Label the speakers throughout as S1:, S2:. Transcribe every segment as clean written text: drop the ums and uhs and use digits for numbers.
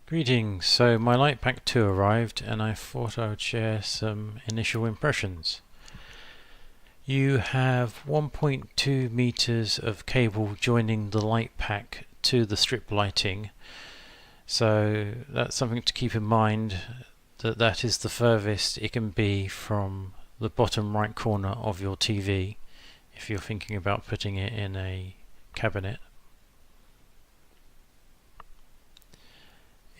S1: Greetings, so my Lightpack 2 arrived and I thought I would share some initial impressions. You have 1.2 meters of cable joining the Lightpack to the strip lighting, so that's something to keep in mind, that is the furthest it can be from the bottom right corner of your TV if you're thinking about putting it in a cabinet.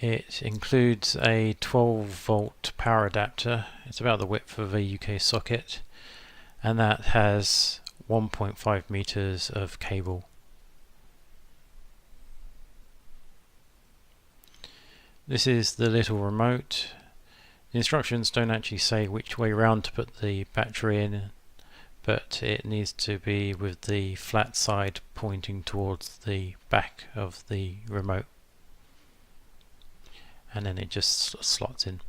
S1: It includes a 12 volt power adapter. It's about the width of a UK socket, and that has 1.5 meters of cable. This is the little remote. The instructions don't actually say which way round to put the battery in, but it needs to be with the flat side pointing towards the back of the remote, and then it just slots in.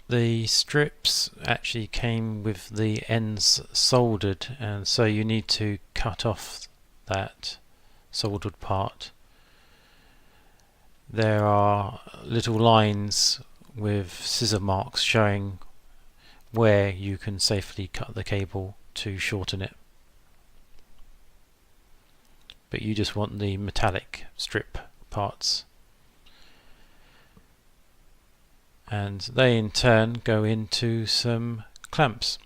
S1: The strips actually came with the ends soldered, and so you need to cut off that soldered part. There are little lines with scissor marks showing where you can safely cut the cable to shorten it, but you just want the metallic strip parts. And they in turn go into some clamps.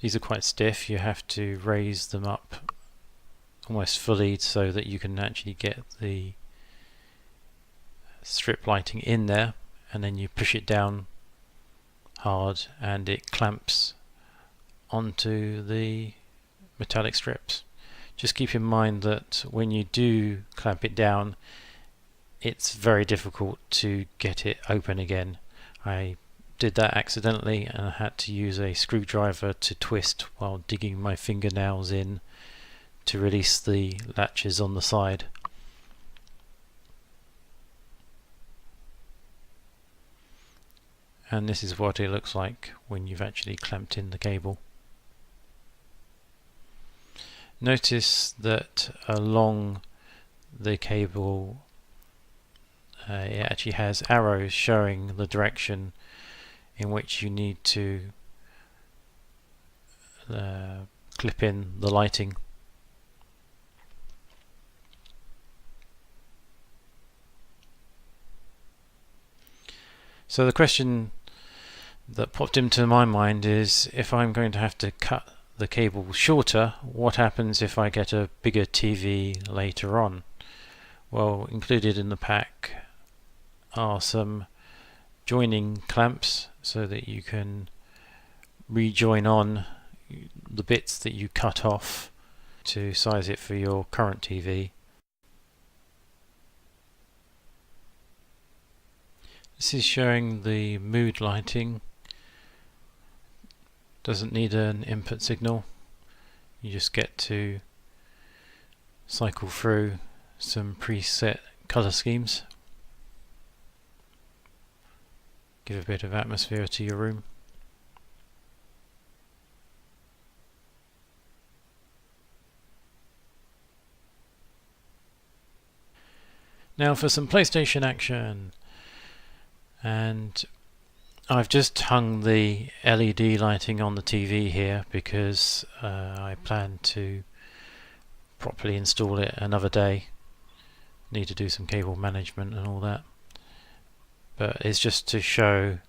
S1: These are quite stiff, you have to raise them up almost fully so that you can actually get the strip lighting in there, and then you push it down hard and it clamps onto the metallic strips. Just keep in mind that when you do clamp it down, it's very difficult to get it open again. I did that accidentally and I had to use a screwdriver to twist while digging my fingernails in to release the latches on the side. And this is what it looks like when you've actually clamped in the cable. Notice that along the cable it actually has arrows showing the direction in which you need to clip in the lighting. So the question that popped into my mind is, if I'm going to have to cut the cable shorter, what happens if I get a bigger TV later on? Well, included in the pack are some joining clamps so that you can rejoin on the bits that you cut off to size it for your current TV. This is showing the mood lighting. Doesn't need an input signal. You just get to cycle through some preset color schemes. Give a bit of atmosphere to your room. Now for some PlayStation action. And I've just hung the LED lighting on the TV here because I plan to properly install it another day. Need to do some cable management and all that. But it's just to show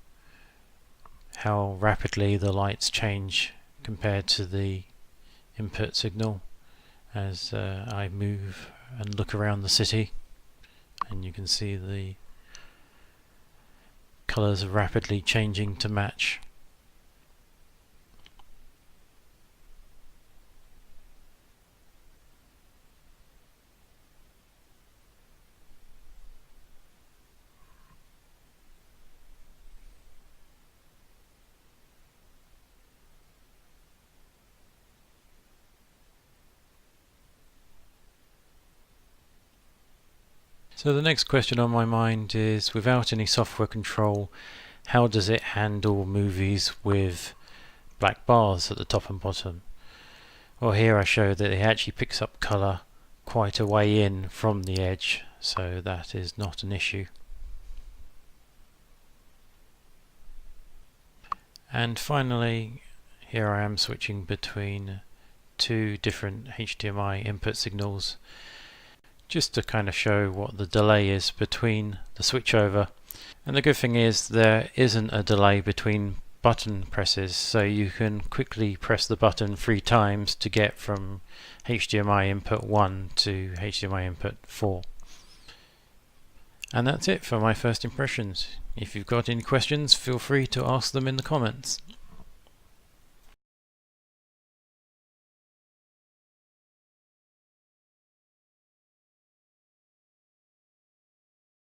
S1: how rapidly the lights change compared to the input signal as I move and look around the city, and you can see the colours are rapidly changing to match. So the next question on my mind is, without any software control, how does it handle movies with black bars at the top and bottom? Well, here I show that it actually picks up colour quite a way in from the edge, so that is not an issue. And finally, here I am switching between two different HDMI input signals, just to kind of show what the delay is between the switchover. And the good thing is there isn't a delay between button presses, so you can quickly press the button 3 times to get from HDMI input 1 to HDMI input 4. And that's it for my first impressions. If you've got any questions, feel free to ask them in the comments.